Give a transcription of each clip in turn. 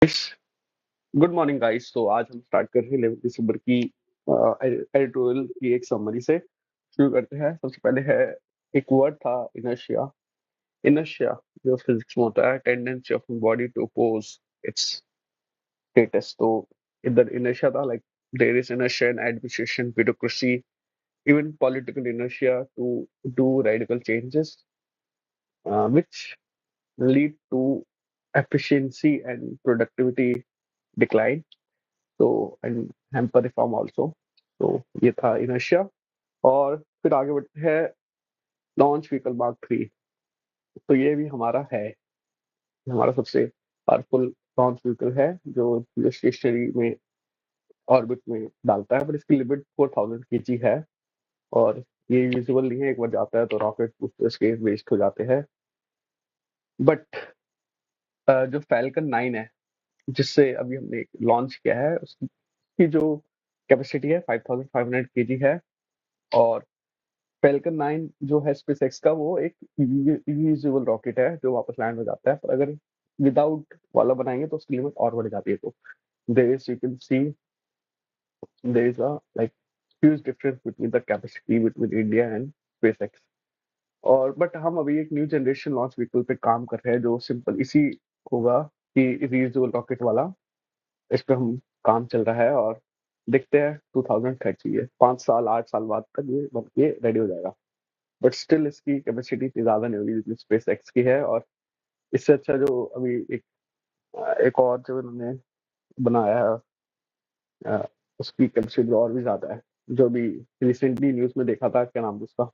Good morning guys. तो आज हम स्टार्ट कर रहे हैं 11 दिसंबर की एडिटोरियल की एक समरी से शुरू करते हैं। सबसे पहले है एक वर्ड था इनर्शिया। इनर्शिया जो फिजिक्स में होता है, tendency of body to oppose its status. तो इधर इनर्शिया था, like there is inertia in administration, bureaucracy, even political inertia to do radical changes which lead to efficiency and productivity decline, तो and hamper reform also. तो ये था inertia. और फिर आगे बढ़ते हैं लॉन्च व्हीकल मार्क थ्री। तो ये भी हमारा है, हमारा सबसे पावरफुल लॉन्च व्हीकल है जो स्टेशनरी में ऑर्बिट में डालता है, बट इसकी लिमिट 4000 kg है। और ये यूजुअल नहीं है, एक बार जाता है तो रॉकेट उसके वेस्ट हो जाते हैं। बट जो फैल्कन 9 है, जिससे अभी हमने लॉन्च किया है, उसकी जो कैपेसिटी है 5500 kg है। और फैल्कन 9 जो है स्पेसएक्स का, वो एक रीयूजेबल रॉकेट है जो वापस लैंड हो जाता है। पर अगर विदाउट वाला बनाएंगे तो उसकी लिमिट और बढ़ जाती है। तो there is you can see there is a like huge difference between the capacity between India and SpaceX. और बट हम अभी एक न्यू जनरेशन लॉन्च व्हीकल पे काम कर रहे हैं जो सिंपल इसी होगा कि रीयूजेबल रॉकेट वाला। इस पे हम काम चल रहा है और देखते हैं 2030 ये 5 साल 8 साल बाद तक ये बन के रेडी हो जाएगा। बट स्टिल इसकी कैपेसिटी इतनी ज्यादा नहीं होगी जितनी स्पेस एक्स की है। और इससे अच्छा जो अभी एक और जो इन्होंने बनाया है, अ, उसकी कैपेसिटी और भी ज्यादा है। जो भी रिसेंटली न्यूज में देखा था, क्या नाम है उसका,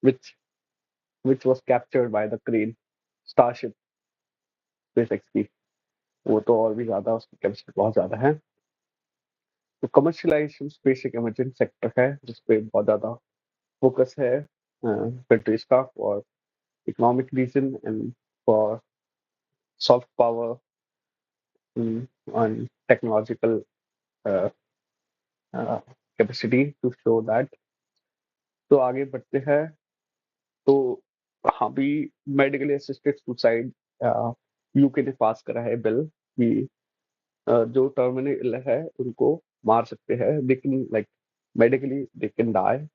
which which was captured by the crane starship SpaceX की, वो तो और भी ज्यादा, उसकी कैपेसिटी बहुत ज्यादा है। तो कमर्शलाइजेशन स्पेस एक इमरजेंट सेक्टर है जिसपे बहुत ज्यादा फोकस है कंट्रीज का, for economic reason and for soft power on technological uh, capacity to show that। तो आगे बढ़ते हैं। तो हाँ भी, मेडिकली असिस्टेड सुसाइड यूके ने पास करा है बिल कि जो टर्मिनल इल है उनको मार सकते हैं, लेकिन like medically they can die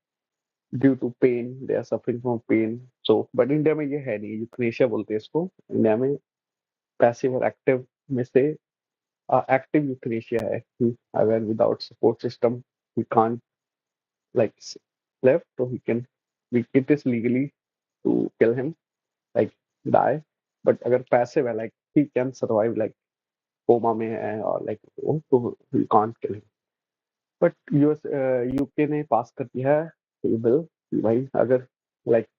due to pain, they are suffering from pain. So but India में ये है नहीं, यूथनेशिया बोलते हैं इसको इंडिया में। पैसिव और एक्टिव में से active euthanasia है कि अगर without support system he can't like live, so he can, it is legally to kill him, like die। but अगर passive है, like he can survive, like coma में है और like वो, तो he can't kill him। but US UK ने पास कर दिया है ये बिल कि भाई अगर like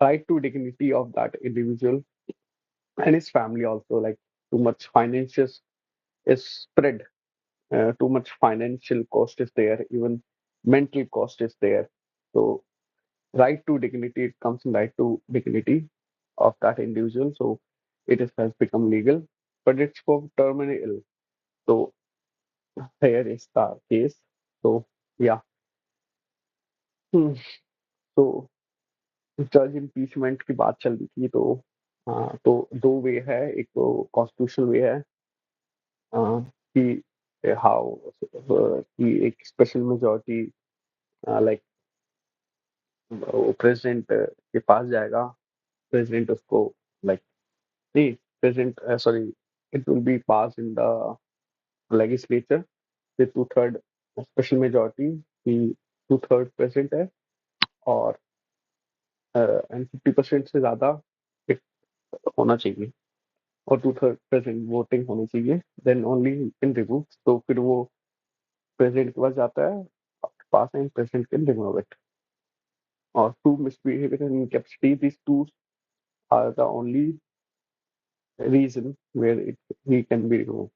right to dignity of that individual and his family also, like too much financial is spread, too much financial cost is there, even mental cost is there। So right to dignity, it comes in right to dignity of that individual. So has become legal, but it's for terminally ill. So here is the case। So yeah, hmm. तो जज impeachment की बात चल रही थी। तो हाँ, तो दो वे है, एक तो कॉन्स्टिट्यूशनल वे है कि हाउ कि एक स्पेशल मेजोरिटी लाइक वो प्रेसिडेंट के पास जाएगा। प्रेसिडेंट उसको लाइक नहीं, president sorry, it will be pass in the legislature with 2/3 special majority की। 2/3 प्रेसिडेंट है और एंड 50% से ज्यादा it होना चाहिए और 2/3 प्रेसिडेंट वोटिंग होनी चाहिए, देन ओनली इन रिमूव। तो फिर वो प्रेसिडेंट के पास जाता है, pass and president can remove it. और two misbehaviour and incapacity, these two are the only reason where he can be removed।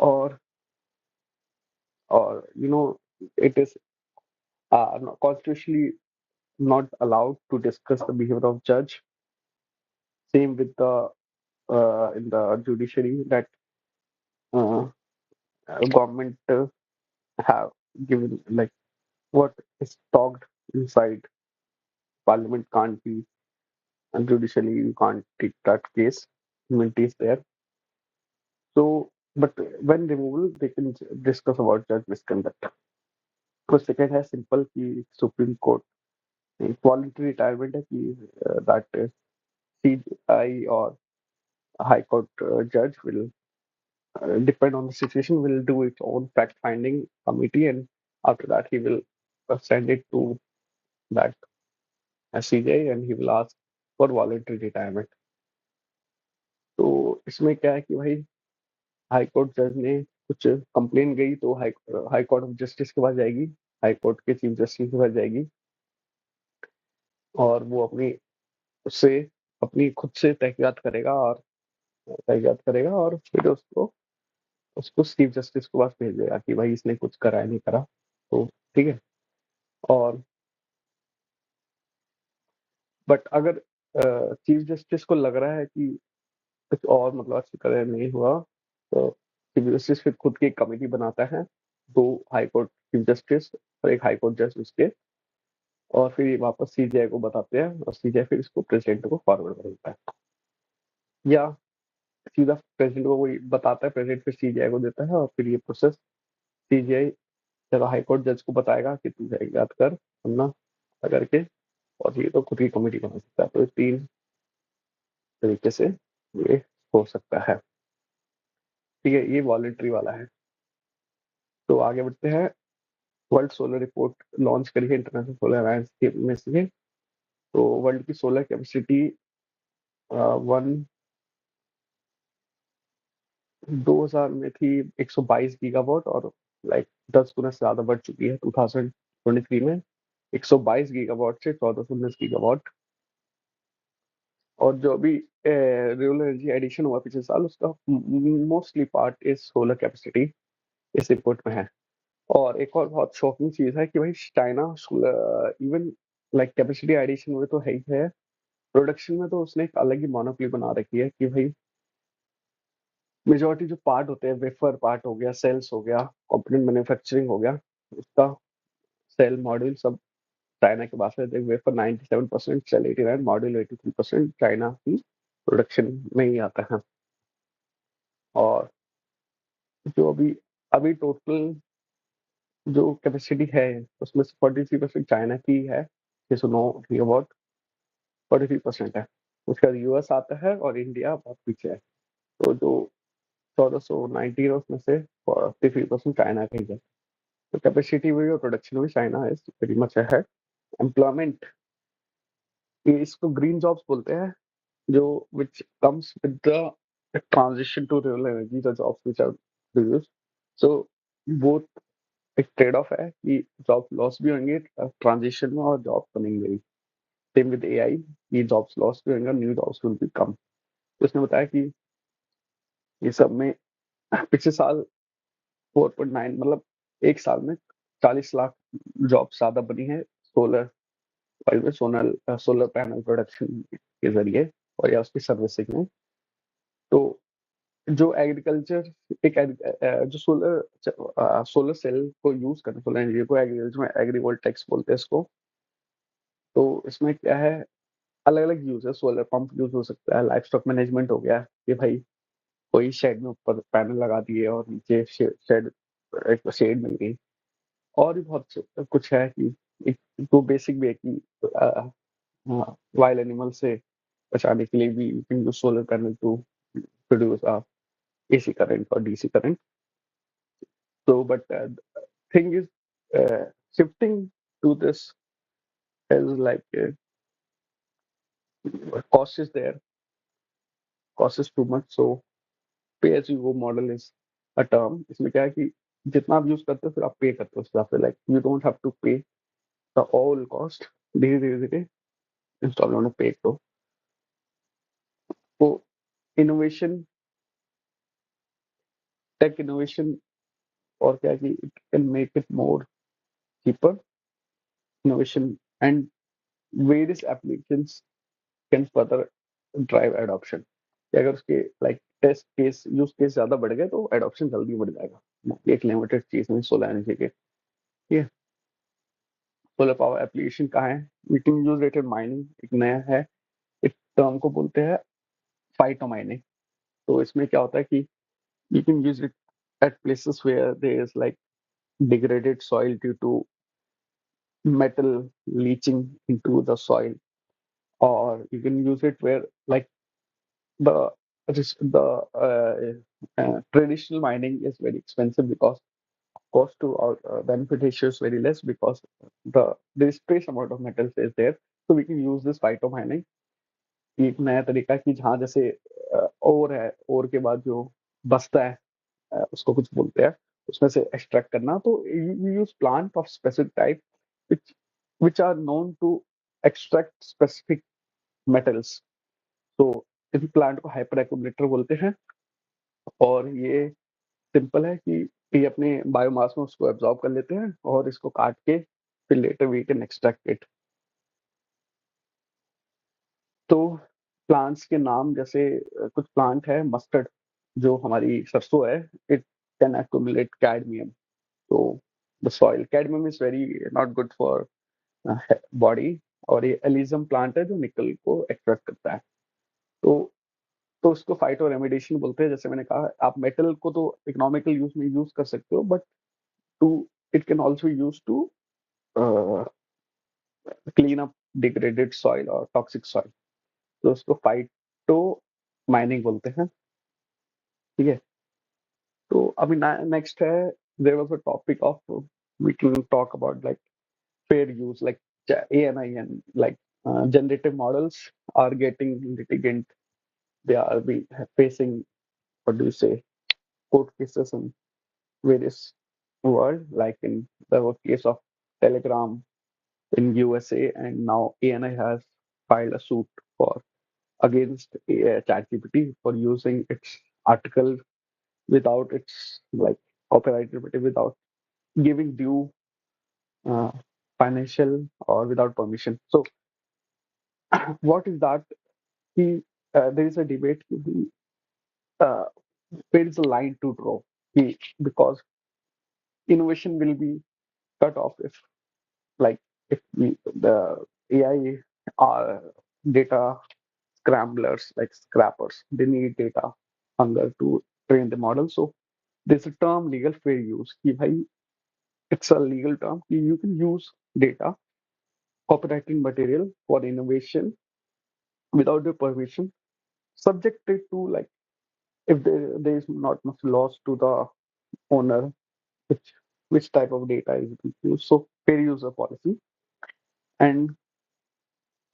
or or it is constitutionally not allowed to discuss the behavior of judge, same with the in the judiciary, that uh, government have given like what is talked inside parliament can't be, and judicially you can't take that case, immunity is there। So but when removal they can discuss about judge misconduct. तो second है simple कि supreme court voluntary retirement है कि that CGI और high court जज will depend on the situation, will do its own fact finding committee, and after that he will send it to that CJI and he will ask for voluntary retirement. तो इसमें क्या है कि भाई high court जज ने कुछ complain गई तो हाई कोर्ट ऑफ जस्टिस के पास जाएगी, हाई कोर्ट के चीफ जस्टिस के पास जाएगी और वो अपनी उससे अपनी खुद से तहकीकात करेगा और फिर उसको उसको चीफ जस्टिस के पास भेज देगा कि भाई इसने कुछ करा है नहीं करा। तो ठीक है। और बट अगर चीफ जस्टिस को लग रहा है कि कुछ और मतलब अच्छी तरह नहीं हुआ तो चीफ जस्टिस फिर खुद की एक कमेटी बनाता है, दो हाई कोर्ट चीफ जस्टिस और एक हाई कोर्ट जज उसके, और फिर ये वापस सीजीआई को बताते हैं और सीजीआई फिर इसको प्रेसिडेंट को फॉरवर्ड कर देता है, या सीधा प्रेसिडेंट को वही बताता है, प्रेसिडेंट फिर सीजीआई को देता है और फिर ये प्रोसेस सीजीआई चलो हाई कोर्ट जज को बताएगा कि तू याद कर वरना करके, और ये तो खुद की कमेटी बना सकता है। तो 3 तरीके से ये हो सकता है। ठीक है, ये वॉलंटरी वाला है। तो आगे बढ़ते हैं। वर्ल्ड सोलर रिपोर्ट लॉन्च करी है इंटरनेशनल सोलर अलायंस के में से। तो वर्ल्ड की सोलर कैपेसिटी 2000 में थी 122 गीगावाट और लाइक 10 गुना से ज्यादा बढ़ चुकी है 2023 में, 122 गीगावाट से 1419 गीगावाट। और जो अभी रिन्यूएबल एनर्जी एडिशन हुआ पिछले साल उसका mostly part is solar capacity इस रिपोर्ट में है। और एक और बहुत शॉकिंग चीज है कि भाई China even like capacity addition में तो है ही है, प्रोडक्शन में तो उसने एक अलग ही मोनोपोली बना रखी है कि भाई मेजोरिटी जो पार्ट होते हैं, वेफर पार्ट हो गया, सेल्स हो गया, कंपोनेंट मैन्युफैक्चरिंग हो गया, उसका सेल मॉड्यूल सब चाइना के पास है। वेफर 97%, सेल 89, मॉड्यूल 83% चाइना की प्रोडक्शन में ही आता है। और जो अभी अभी टोटल जो कैपेसिटी है उसमें से 43% चाइना की है, 609 गीगावाट, 43% है। उसका यूएस आता है और इंडिया बहुत पीछे है। तो जो 1490 है उसमें से 43% चाइना का ही है। तो कैपेसिटी में और प्रोडक्शन में China is very much ahead. Employment, ये इसको ग्रीन जॉब्स बोलते हैं, जो which comes with the transition to renewable energy, the jobs which are produced. So वो एक ट्रेड ऑफ है कि जॉब लॉस भी होंगे ट्रांजिशन में और जॉब बनेंगे भी। सेम विद एआई, ये जॉब्स लॉस भी होंगे, न्यू जॉब्स विल बी कम। तो उसने बताया कि ये सब में पिछले साल 4.9 मतलब एक साल में 40 लाख जॉब ज्यादा बनी है सोलर में, सोलर पैनल प्रोडक्शन के जरिए और या उसकी सर्विसिंग में। तो जो एग्रीकल्चर जो सोलर सेल को यूज करते हैं, सोलर एनर्जी को एग्रीकल्चर में एग्रीवोल्टेक्स बोलते हैं इसको। तो इसमें क्या है, अलग अलग यूज है। सोलर पंप यूज हो सकता है, लाइफ स्टॉक मैनेजमेंट हो गया कि भाई कोई शेड में ऊपर पैनल लगा दिए और नीचे शेड एक शेड मिल गई। और भी बहुत कुछ है कि एक तो बेसिक भी है कि वाइल्ड एनिमल से बचाने के लिए भी you can use solar panel to produce AC current और DC current. So, but thing is, shifting to this is like cost is there, cost is too much. So, pay as you go model is a term. इसमें क्या है कि जितना आप use करते हो फिर आप पे करते हो उस हिसाब से, like you don't have to pay the all cost, धीरे धीरे धीरे इंस्टॉलमेंट में पे करो। तो इनोवेशन, टेक इनोवेशन, और क्या है कि it can make it more cheaper, innovation and various applications can further drive adoption. कि अगर उसके like test case use case ज्यादा बढ़ गए तो एडॉप्शन जल्दी बढ़ जाएगा। एक लिमिटेड चीज में सोलर एनर्जी के, ठीक है। सोलर पावर एप्लीकेशन कहाँ है, we can use it in mining, एक नया है, एक टर्म को बोलते हैं फाइटो माइनिंग। तो इसमें क्या होता है कि You can use it at places where there is like degraded soil due to metal leaching into the soil, or you can use it where like the traditional mining is very expensive because cost to our benefit ratio is very less because there is trace amount of metals is there. So we can use this phyto mining. एक नया तरीका कि जहाँ जैसे ओर है, ओर के बाद जो बचता है उसको कुछ बोलते हैं, उसमें से एक्सट्रैक्ट करना, तो you use plant of specific type which which are known to extract specific metals. तो इस प्लांट को हाइपर एक्यूमुलेटर बोलते हैं, और ये सिंपल है कि ये अपने बायोमास में उसको एब्जॉर्ब कर लेते हैं और इसको काट के फिर later we can extract it. तो प्लांट्स के नाम जैसे कुछ प्लांट है मस्टर्ड जो हमारी सरसों है, इट कैन एक्यूमुलेट कैडमियम। तो the soil cadmium is very not good for body, और ये एलिजम प्लांट है जो निकल को एक्सट्रैक्ट करता है। तो तो उसको फाइटो रेमेडिएशन बोलते हैं। जैसे मैंने कहा, आप मेटल को तो इकोनॉमिकल यूज में यूज कर सकते हो, but to it can also use to clean up degraded soil और टॉक्सिक सॉइल। तो उसको फाइटो माइनिंग बोलते हैं। ठीक है। तो अभी नेक्स्ट है, there was a topic of we can talk about like fair use, like ANIN, like generative models are getting litigant. They are facing, what do you say, court cases in various world, like in the case of Telegram in USA, and now ANI has filed a suit for against ChatGPT for using its article without its like copyright, without giving due uh, financial or without permission. So what is that? He, there is a debate. Uh, where is the line to draw? Because innovation will be cut off if, like, if the AI are data scramblers, like scrappers, they need data hunger to train the model. So there's a term legal fair use. It's a legal term. You can use data, copywriting material for innovation without your permission, subjected to like if there is not much loss to the owner, which type of data is being used. So fair user policy, and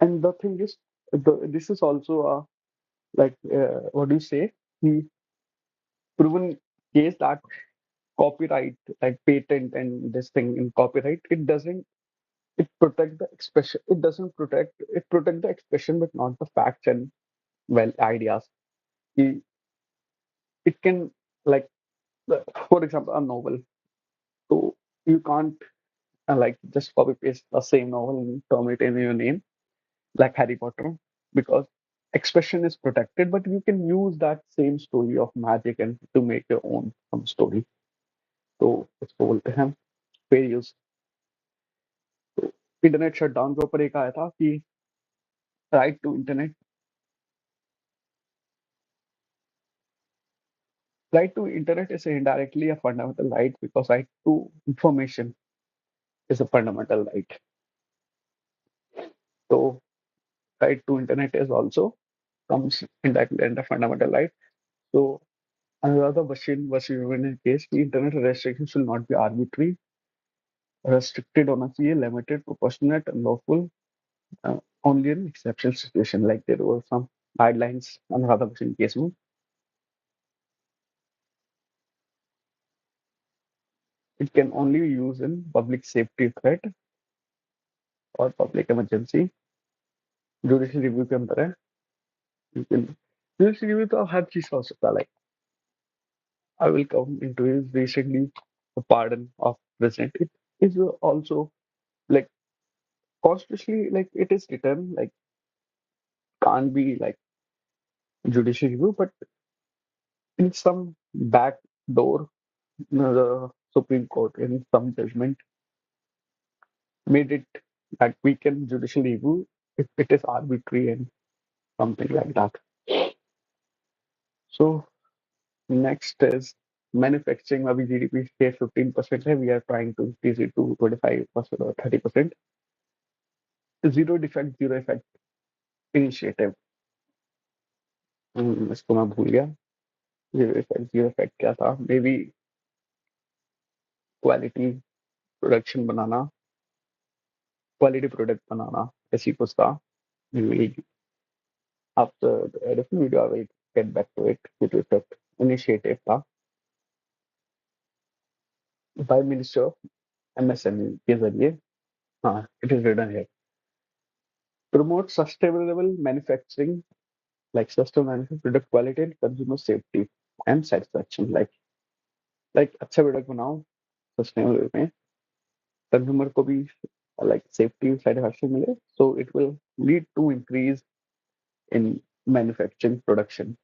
the thing is, this is also a like what do you say? The proven case that copyright, like patent and this thing in copyright, it doesn't it protect the expression. It doesn't protect it protect the expression, but not the facts and well ideas. It, it can like for example a novel. So you can't like just copy paste the same novel and term it in your name like Harry Potter, because expression is protected, but you can use that same story of magic and to make your own some story. तो इसको बोलते हैं fair use. तो internet shutdown के ऊपर एक आया था कि right to internet is indirectly a fundamental right because right to information is a fundamental right. So right to internet is also comes indirectly under fundamental right. So another Bashir Union case, the internet restrictions should not be arbitrary, restricted होना चाहिए, limited, proportionate, and lawful, only in exceptional situation. Like there were some guidelines Anuradha Bashir case में. It can only be used in public safety threat or public emergency. Judicial review के अंदर है. You can judicial review तो हर चीज का हो सकता है. Like I will come into his recently the pardon of president. It is also like constitutionally like it is written like can't be like judicial review, but in some back door, the Supreme Court in some judgment made it that we can judicial review if it is arbitrary and something like that. So Next is manufacturing. अभी GDP के 15% है. We are trying to increase it to 25% or 30%. Zero defect, zero effect initiative. इसको मैं भूल गया. Zero effect क्या था? Maybe quality production बनाना, क्वालिटी प्रोडक्ट बनाना, ऐसी कुछ था. After different video I will get back to it. Zero effect initiative था बाय मिनिस्टर ऑफ MSME के जरिए. हाँ, it is written here. Promote sustainable manufacturing, like sustainable manufacturing, product quality and consumer safety and satisfaction. like अच्छा product बनाओ sustainable वे में, consumer को भी like safety satisfaction मिले, so it will lead to increase in manufacturing production.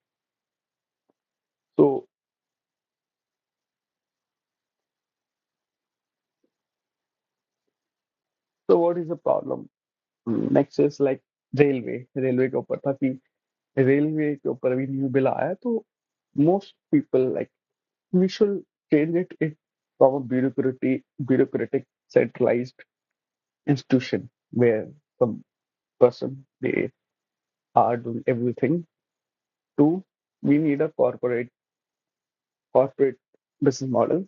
So what is the problem? Next is like railway के ऊपर था कि रेलवे के ऊपर अभी न्यू बिल आया है, तो most people like we should change it from a bureaucratic centralized institution where some person they are doing everything to we need a corporate business model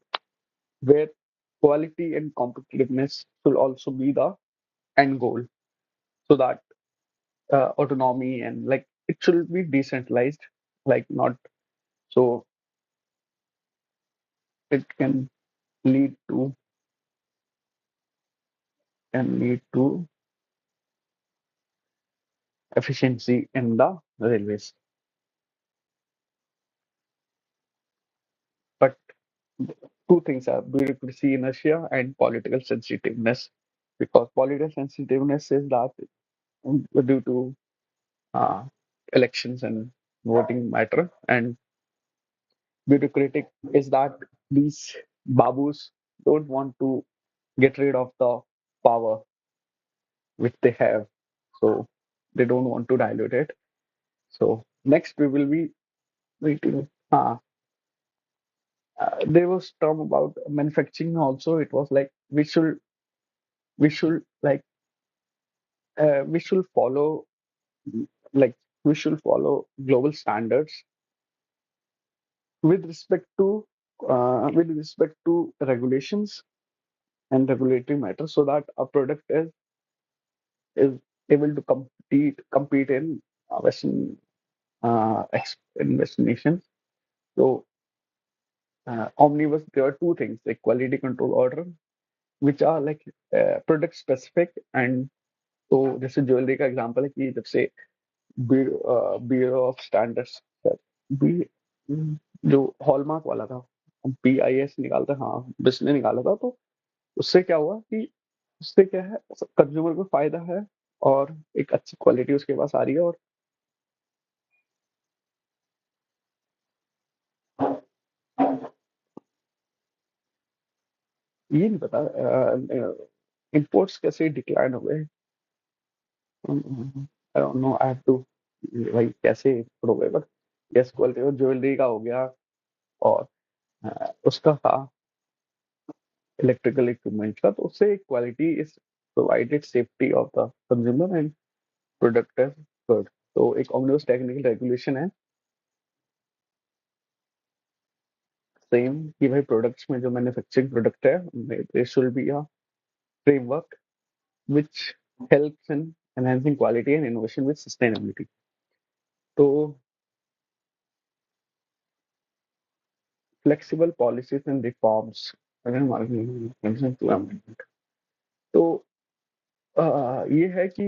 where quality and competitiveness should also be the end goal, so that autonomy and like it should be decentralized, like not so it lead to can lead to efficiency in the railways. But two things are bureaucracy inertia and political sensitiveness. Because political sensitiveness is that due to uh, elections and voting matter, and bureaucratic is that these babus don't want to get rid of the power which they have, so they don't want to dilute it. So next we will be waiting. There was term about manufacturing also. It was like we should like we should follow like we should follow global standards with respect to regulations and regulatory matters, so that a product is able to compete in in Western nations. So omnibus, there are two things like quality control order, which are like product specific. And तो जैसे jewellery का example है कि जब से bureau of standards B जो hallmark वाला था, BIS निकालता, हाँ बिस ने निकाला था, तो उससे क्या हुआ कि उससे क्या है, कंज्यूमर को फायदा है और एक अच्छी क्वालिटी उसके पास आ रही है. और ये नहीं पता इंपोर्ट्स कैसे डिक्लाइन हो गए. I don't know, I have to भाई कैसे हो गए, बट यस क्वालिटी और ज्वेलरी का हो गया. और उसका था इलेक्ट्रिकल इक्विपमेंट का, तो उससे quality is provided safety of the consumer and product is good. तो एक ऑमनिबस टेक्निकल रेगुलेशन है सेम कि भाई प्रोडक्ट्स में जो मैन्युफैक्चरिंग प्रोडक्ट है उनमें there should be a framework which helps in enhancing quality and innovation with sustainability. तो flexible policies and reforms अगर हमारे तो ये है कि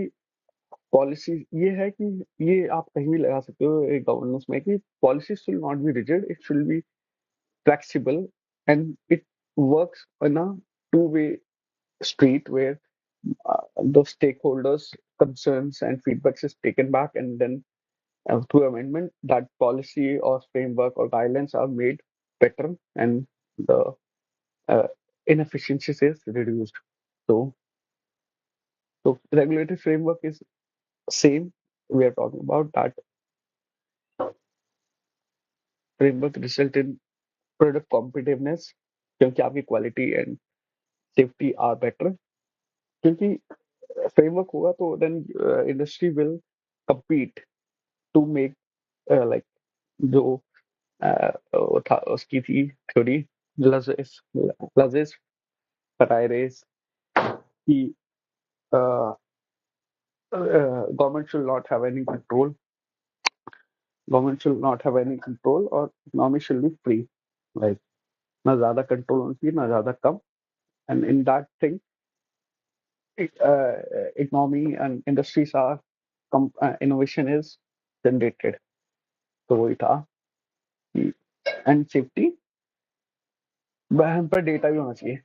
पॉलिसी ये है कि ये आप कहीं भी लगा सकते हो एक गवर्नेंस में कि policy should not be rigid, it should be flexible, and it works in a two-way street where the stakeholders concerns and feedbacks is taken back, and then through amendment that policy or framework or guidelines are made better, and the uh, inefficiencies is reduced. So regulatory framework is same. We are talking about that framework result in product competitiveness, क्योंकि आपकी quality and safety are better, क्योंकि framework होगा तो then industry will compete to make like जो वो था उसकी थी थ्योरी लजेस लजेस फराइरेस कि government should not have any control, government should not have any control और economy should be free, like ना ज्यादा कंट्रोल होनी चाहिए ना ज्यादा कम, and in that thing economy and industries are innovation is generated. तो वही था कि एंड सेफ्टी हम पर डेटा भी होना चाहिए,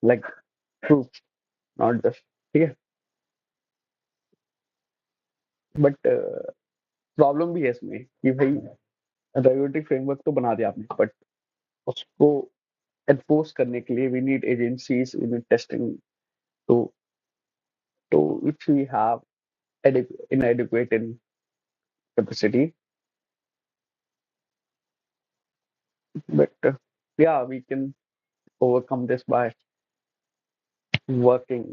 लाइक प्रूफ, नॉट जस्ट, ठीक है। बट प्रॉब्लम भी है इसमें कि भाई रेगुलेटरी फ्रेमवर्क तो बना दिया आपने, बट उसको एनफोर्स करने के लिए we need agencies, we need testing to which we have inadequate in capacity. But yeah, we can overcome this by working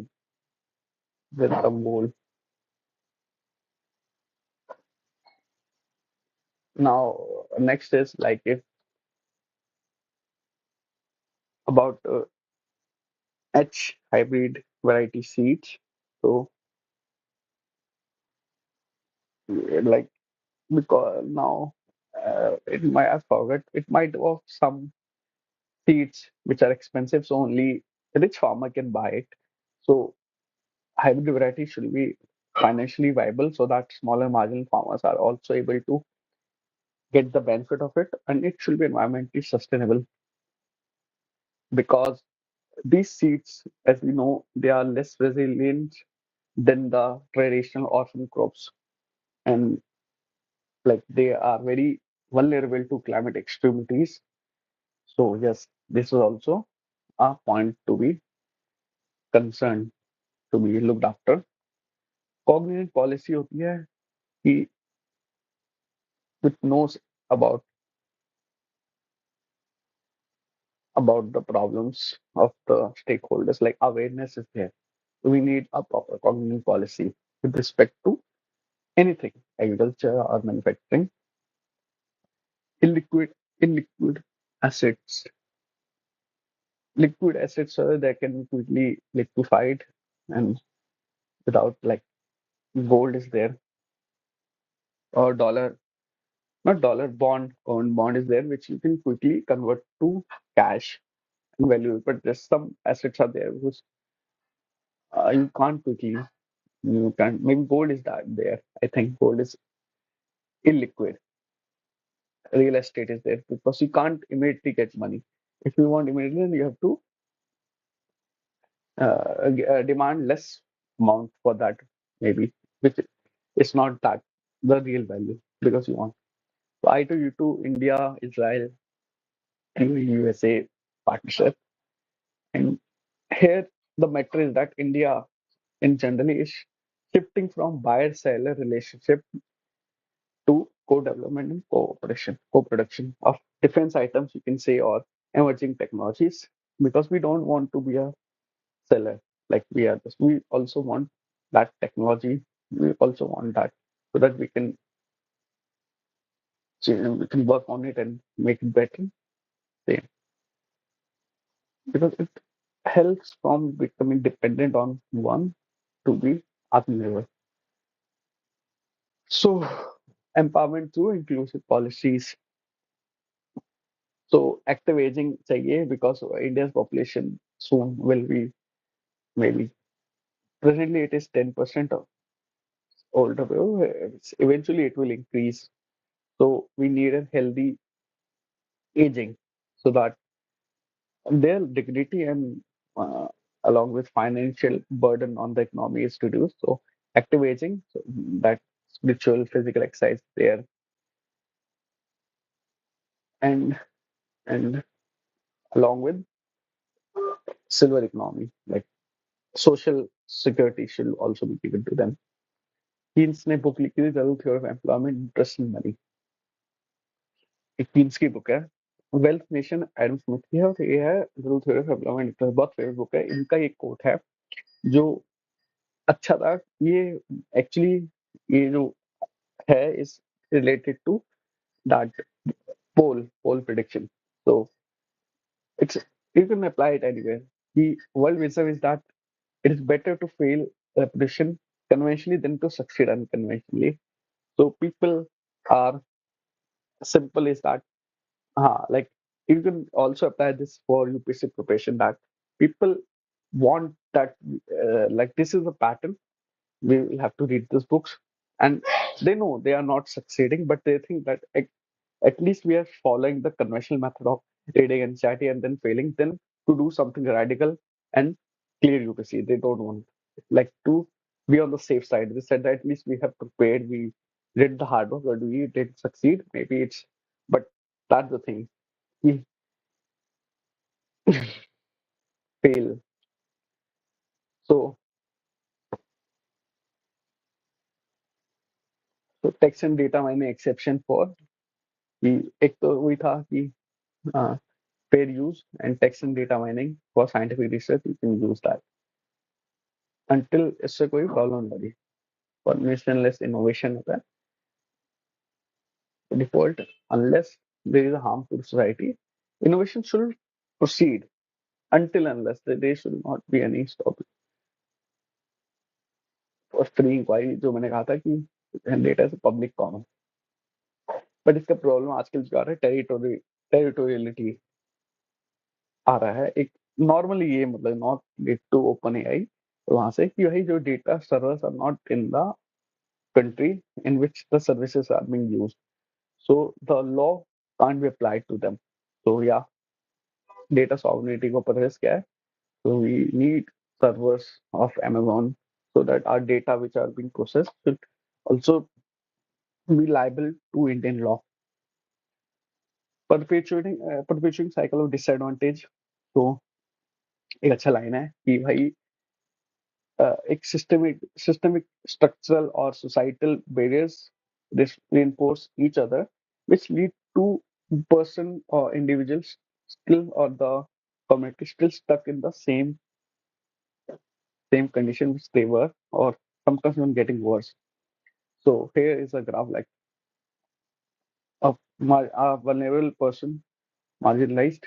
with the goal. Now, next is like if about H hybrid variety seeds. So, like because now it might I forgot it might of some seeds which are expensive, so only a rich farmer can buy it. So hybrid variety should be financially viable so that smaller marginal farmers are also able to get the benefit of it, and it should be environmentally sustainable because these seeds, as we know, they are less resilient than the traditional orphan crops, and like they are very vulnerable to climate extremities. So yes, this is also a point to be concerned, to be looked after. Cognizant policy होती है कि which knows about about the problems of the stakeholders, like awareness is there. We need a proper cognizant policy with respect to anything, agriculture or manufacturing. Illiquid assets, liquid assets that can be quickly liquefied, and without like gold is there, or dollar, not dollar, bond is there, which you can quickly convert to cash and value. But there's some assets are there which you can't quickly, you can't. Maybe gold is that there. I think gold is illiquid. Real estate is there because you can't immediately get money. If you want immediately, then you have to demand less amount for that, maybe, which is not that the real value because you want. So I to you to India, Israel, and USA partnership. And here the matter is that India in generally is shifting from buyer-seller relationship to co-development and cooperation, co-production of defense items, you can say, or emerging technologies, because we don't want to be a seller like we are. We also want that technology. We also want that so that we can work on it and make it better. Same, because it helps from becoming dependent on one to be Atmanirbhar. So empowerment through inclusive policies. So active aging चाहिए because India's population soon will be maybe presently it is 10% of older people. Eventually it will increase. So we need a healthy aging so that their dignity and uh, along with financial burden on the economy is reduced. So active aging, so that spiritual, physical exercise there, and and along with silver economy, like social security should also be given to them. Keynes ने book लिखी थी The Theory of Employment, Interest in Money. एक Keynes की book है, wealth nation Adam Smith की है, और ये है रूल थ्योरी ऑफ एम्प्लॉयमेंट। बहुत फेवरेट बुक है। इनका एक कोट है जो अच्छा था। ये एक्चुअली ये जो है is related to that poll prediction. So it's you can apply it anywhere. The world wisdom is that it is better to fail repetition conventionally than to succeed unconventionally. So people are simple is that like you can also apply this for UPSC preparation, that people want that like this is a pattern, we will have to read these books, and they know they are not succeeding, but they think that at least we are following the conventional method of reading anxiety and then failing, then to do something radical and clear UPSC. They don't want like to be on the safe side. They said that at least we have prepared, we did the hard work, but we didn't succeed. Maybe it's, but that's the thing. We fail. So, so text and data मैंने exception for कि एक तो वही था कि fair use and text and data mining for scientific research you can use that until इससे कोई problem नहीं लगी। Permissionless innovation होता है default, unless there is a harm to society. Innovation should proceed until unless there should not be any stop for free inquiry, जो मैंने कहा था कि data is public common. But इसका प्रॉब्लम आजकल जो आ रहा है टेरिटोरियलिटी आ रहा है। एक नॉर्मली ये मतलब not lead to OpenAI वहां से कि भाई जो data servers are not in the country in which the services are being used. So the law can't be applied to them. So yeah, data sovereignty को purpose क्या है? So we need servers of Amazon so that our data which are being processed should also be liable to Indian law. Perpetuating cycle of disadvantage. तो एक अच्छा line है कि भाई एक systemic structural or societal barriers reinforce each other, which lead to person or individuals still or the community still stuck in the same condition which they were, or sometimes even getting worse. So here is a graph like a vulnerable person, marginalized,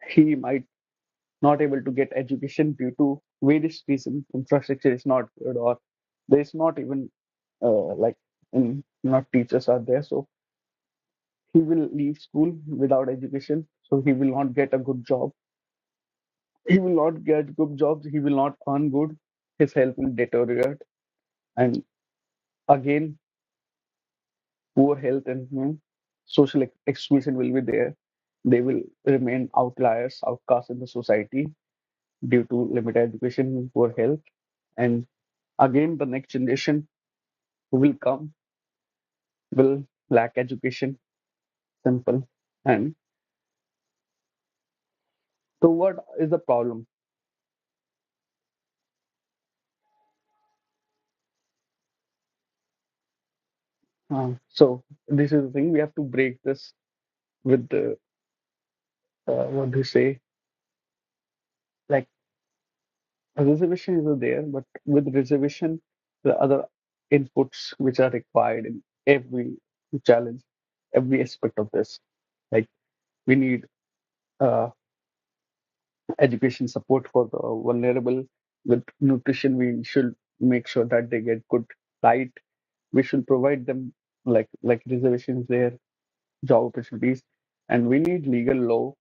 he might not able to get education due to various reasons. Infrastructure is not good, or there is not even like not teachers are there. So he will leave school without education. So he will not get a good job. He will not get good jobs. He will not earn good. His health will deteriorate, and again poor health and social exclusion will be there. They will remain outliers, outcasts in the society due to limited education, poor health. And again, the next generation who will come will lack education, simple. And so, what is the problem? So, this is the thing we have to break this with the what do you say? Like, a reservation is there, but with reservation, the other inputs which are required in every challenge, every aspect of this. Like we need uh, education support for the vulnerable. With nutrition, we should make sure that they get good diet. We should provide them like reservations there, job opportunities, and we need legal law.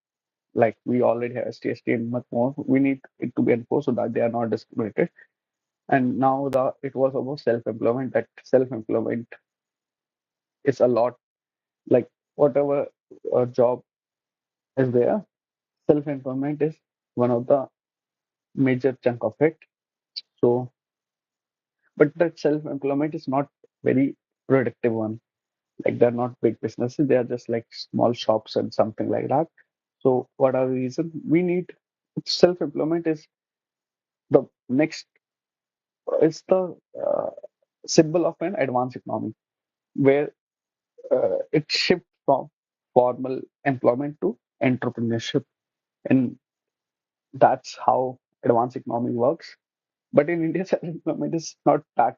Like we already have ST and much more. We need it to be enforced so that they are not discriminated. And now the it was about self-employment. That self-employment is a lot, like whatever job is there, self-employment is one of the major chunk of it. So, but that self-employment is not very productive one. Like they're not big businesses; they are just like small shops and something like that. So, what are the reason we need self-employment is the next is the symbol of an advanced economy where it shifts from formal employment to entrepreneurship, and that's how advanced economy works. But in India, self-employment is not that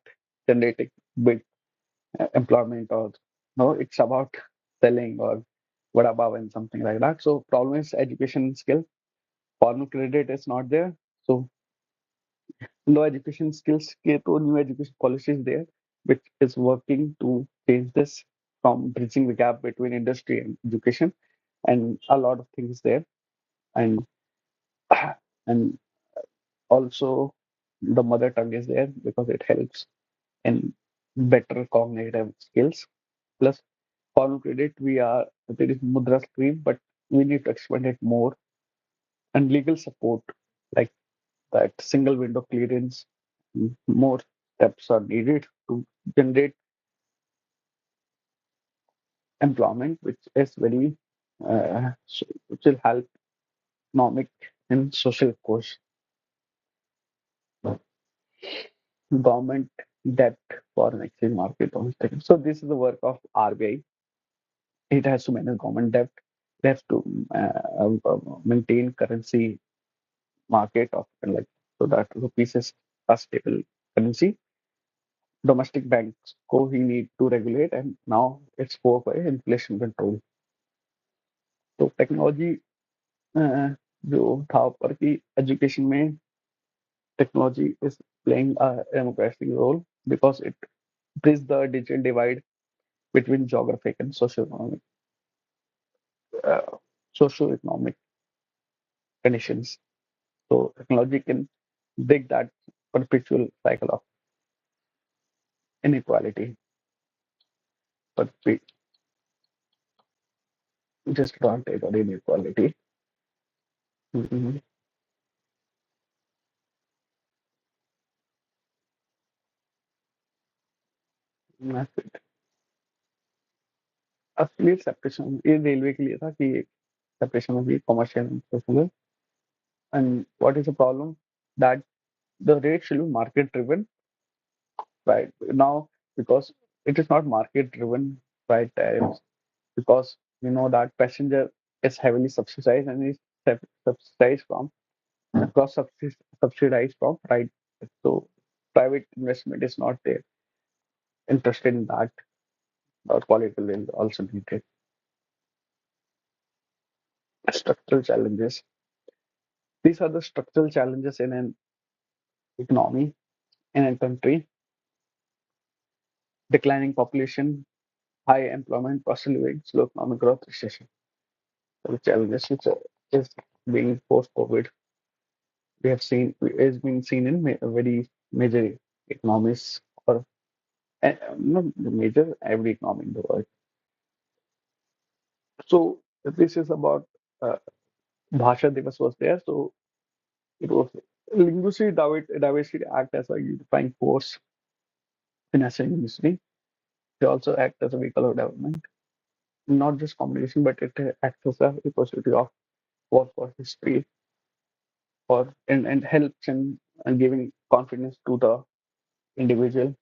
generating big employment, or no, it's about selling or vada pav and something like that. So problem is education skill. Formal credit is not there. So low education skills के तो new education policies there, which is working to change this from bridging the gap between industry and education, and a lot of things there, and and also the mother tongue is there because it helps in better cognitive skills. Plus, formal credit, we are there is Mudra scheme, but we need to expand it more, and legal support like that single window clearance. More steps are needed to generate employment, which is very which will help economic and social course. Government debt, foreign exchange market, domestic. So this is the work of RBI. It has to manage government debt. It has to maintain currency market of like so that rupees is a stable currency. Domestic banks को ही need to regulate, and now it's for by inflation control. तो technology जो था ऊपर की education में technology is playing a democratic role because it bridges the digital divide between geographic and uh, socio-economic conditions. So technology can break that perpetual cycle of inequality, but we just don't take on inequality. Mm-hmm. That's it. असली separation ये railway के लिए था कि separation होगी commercial and social, and what is the problem that the rate should be market driven right now, because it is not market driven by tariffs, because we know that passenger is heavily subsidized and is subsidized from cross subsidized from right. So private investment is not there interested in that, or political will also needed. Structural challenges, these are the structural challenges in an economy, in a country: declining population, high employment, cost of living, slow economic growth, recession. So the challenges which is being post COVID, we have seen is being seen in very major economies, or not major, every economy in the world. So this is about uh, Bhasha Divas was there. So it was linguistic diversity act as a unifying force in national unity. They also act as a vehicle of development, not just communication, but it acts as a repository of work for history, or and helps in giving confidence to the individual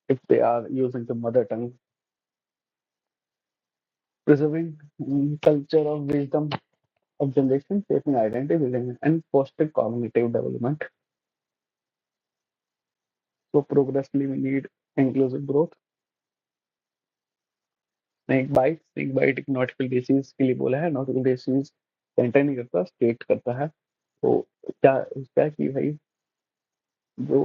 if they are using the mother tongue, preserving culture of wisdom of generation, shaping identity, building and fostering cognitive development. So progressively we need inclusive growth. Snake bite एक nautical disease के लिए बोला है, nautical disease centre नहीं करता, state करता है। तो क्या क्या कि भाई जो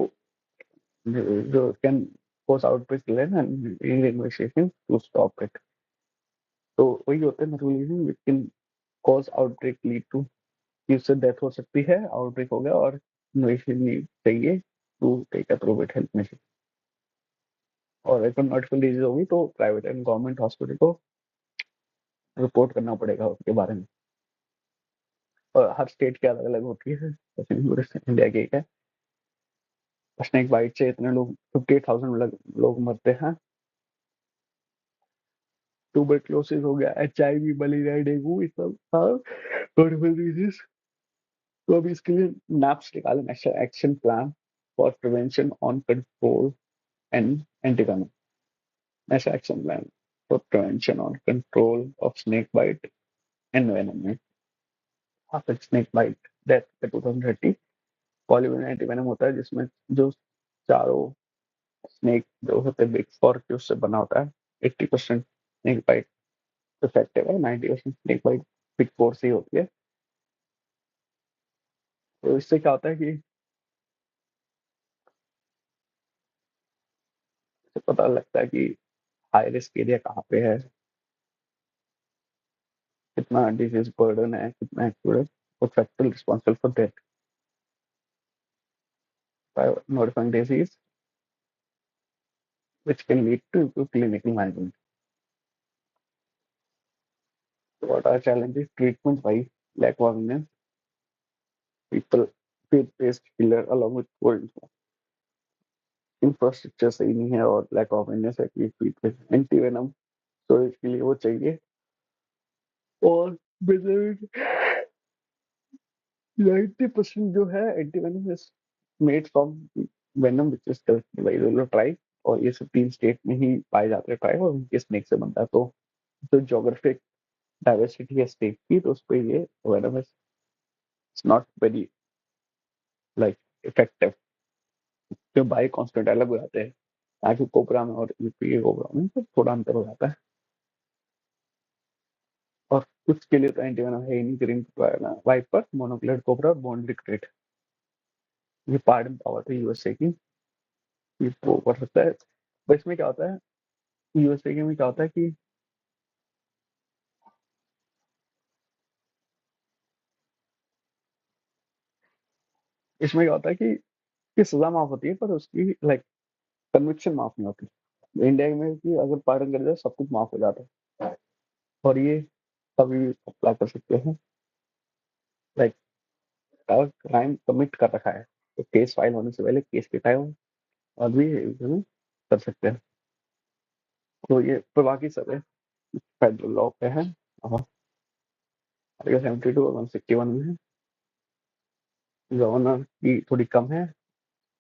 जो can cause outbreak and investigation to stop it. तो वही होता है nautical which can cause outbreak lead to कि उससे डेथ हो सकती है, आउटब्रेक हो गया और इन्वेस्टिगेशन चाहिए to take appropriate health measure. और अगर नॉटिकल डिजीज होगी तो प्राइवेट एंड गवर्नमेंट हॉस्पिटल को रिपोर्ट करना पड़ेगा उसके बारे में। और हर स्टेट की अलग अलग होती है, जैसे पूरे इंडिया की एक है। स्नेक बाइट से इतने लोग 58,000 लोग मरते हैं। ट्यूबरक्लोसिस हो गया, HIV, मलेरिया, डेंगू, ये सब नॉटिकल डिजीज। तो अभी इसके लिए नैप्स निकाले, national action plan for prevention on control and anti national action plan. For prevention और control of snake bite and venom. After snake bite death 2030 polyvalent antivenom होता है जिसमें जो चारों स्नेक जो होते हैं बिग फोर के उससे बना होता है। 80% स्नेक बाइट इफेक्टिव है, 90% स्नेक बाइट बिग फोर से ही होती है। तो इससे क्या होता है कि इससे पता लगता है कि हाई रिस्क एरिया कहाँ पे है, कितना डिजीज बर्डन है, कितना एक्यूरेट और factor responsible for death by modifying disease which can lead to improved clinical management. So what are challenges? Treatment by lack of awareness, people faith-based killer along with poor infrastructure सही नहीं है और lack of awareness है कि feed पे anti venom storage के लिए वो चाहिए। और 90% जो है anti venom is made from venom which is collected by rural tribe, और ये सब 3 स्टेट में ही पाए जाते हैं ट्राइब, और उनके स्नेक से बनता है। तो जो जोग्राफिक डाइवर्सिटी है स्टेट की, तो उस पर ये venom is not very like effective. जो बाई कॉन्स्टेंट अलग हो जाते हैं आगे कोबरा में और यूपी के कोबरा में, तो थोड़ा अंतर हो जाता है। और कुछ के लिए तो एंटी वेनम है ही नहीं, ग्रीन वाइपर, मोनोक्लेट कोबरा, बॉन्ड डिक्टेट, ये पार्डन पावर थी यूएसए की, ये वो कर सकता है। बस इसमें क्या होता है, यूएसए के में क्या होता है कि इसमें क्या होता है कि सजा माफ होती है पर उसकी लाइक कन्विक्शन माफ नहीं होती। इंडिया में कि अगर पार्डन कर जाए सब कुछ माफ हो जाता है, और ये कभी भी अप्लाई कर सकते हैं। लाइक अगर क्राइम कमिट कर रखा है तो केस फाइल होने से पहले केस के टाइम और भी कर सकते हैं। तो ये पर बाकी सब है फेडरल लॉ पे है, और आर्टिकल 72 और 161 में है। गवर्नर की थोड़ी कम है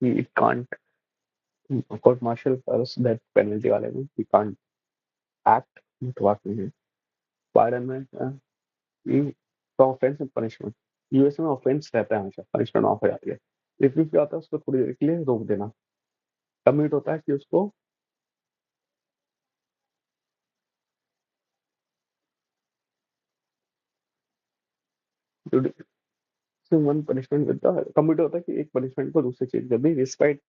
कि इट कांट कोर्ट मार्शल पर डेथ पेनल्टी वाले में ही कांट एक्ट, बाकी है पार्डन में कि ऑफेंस एंड पनिशमेंट। यूएस में ऑफेंस रहता है हमेशा, पनिशमेंट ऑफ हो जाती है। रिव्यू क्या होता है, उसको थोड़ी देर के लिए रोक देना। कमिट होता है कि उसको one punishment with the commit होता है कि एक पनिशमेंट को दूसरे चेंज कर दी। रिस्पाइट,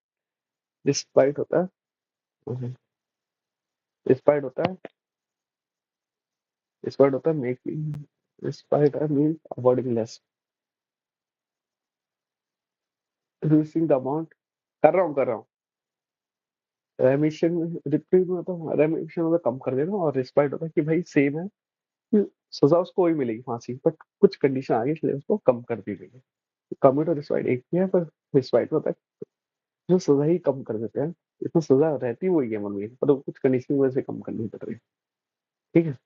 रिस्पाइट होता है, रिस्पाइट होता है, रिस्पाइट होता है मेकिंग, रिस्पाइट है mean avoiding less, reducing the amount. कर रहा हूँ रेमिशन में, रिप्रीव में तो रेमिशन मतलब कम कर देना, और रिस्पाइट होता है कि भाई सेम है कि सजा उसको वही मिलेगी फांसी, बट कुछ कंडीशन आ गई इसलिए उसको कम कर दी गई है। कमिट और रिस्पाइट एक ही है, पर रिस्पाइट होता है जो सजा ही कम कर देते हैं। इसमें सजा रहती वही है मन में, पर वो कुछ कंडीशन की वजह से कम करनी पड़ रही है। ठीक है,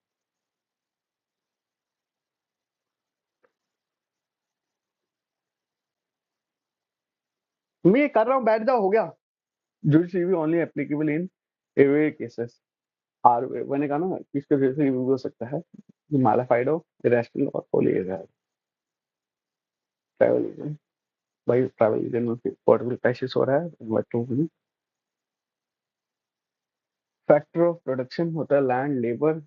मैं ये कर रहा हूँ, बैठ जाओ, हो गया। जुडिशरी ओनली एप्लीकेबल इन एवे केसेस आर, मैंने कहा ना कि इसके वजह से रिव्यू हो सकता है मालाफाइड हो, इरेशनल और होली ट्रैवल। भाई ट्रैवल एजेंट में पोर्टेबल क्राइसिस हो रहा है बच्चों में। फैक्टर ऑफ प्रोडक्शन होता है land, labour,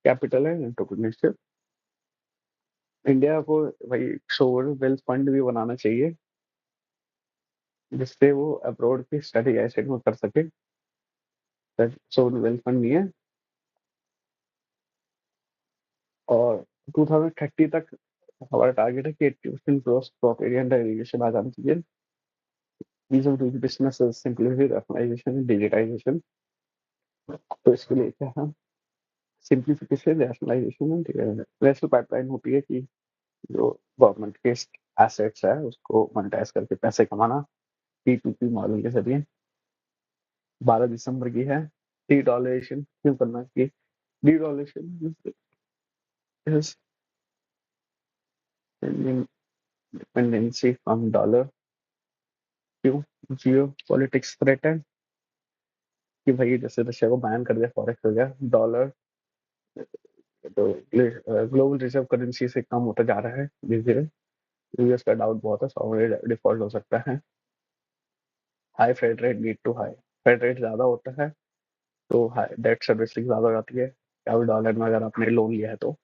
capital and entrepreneurship. India को भाई सोवरेन वेल्थ फंड भी बनाना चाहिए जिससे वो अब्रॉड की स्टडी एसेट में कर सके। सोवरेन वेल्थ फंड नहीं है। और 2030 तक हमारा टारगेट है कि 80% gross crop area under irrigation आ जाना चाहिए। These are doing businesses simplify rationalization and digitization। तो इसके लिए क्या है, simplification, rationalisation and rational pipeline होती है कि जो गवर्नमेंट के एसेट्स है उसको मोनेटाइज करके पैसे कमाना P2P मॉडल के जरिए। 12 दिसंबर की है। डी डॉलरेशन क्यों करना चाहिए? De dollarisation is dependency from dollar. क्यों? जियो पॉलिटिक्स थ्रेट है, कि भाई जैसे रशिया को बैन कर दिया फॉरेक्स हो गया, डॉलर तो ग्लोबल रिजर्व करेंसी से कम होता जा रहा है धीरे धीरे। यूएस का डाउट बहुत है, सॉवरेन डिफॉल्ट हो सकता है। High Fed rate lead to high, Fed rate ज्यादा होता है तो हाई डेट सर्विसिंग ज्यादा हो जाती है, या डॉलर में अगर आपने लोन लिया है तो।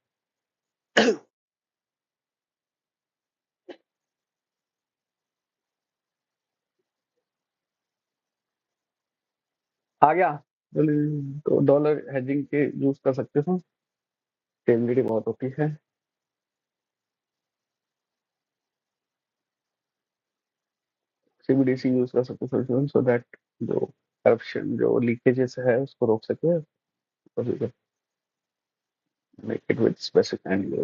आ गया। तो डॉलर हेजिंग के यूज कर सकते हो, स्टेबिलिटी बहुत होती है। सीबीडीसी यूज कर सकते हो सो दैट जो करप्शन जो लीकेजेस है उसको रोक सके, make it with specific and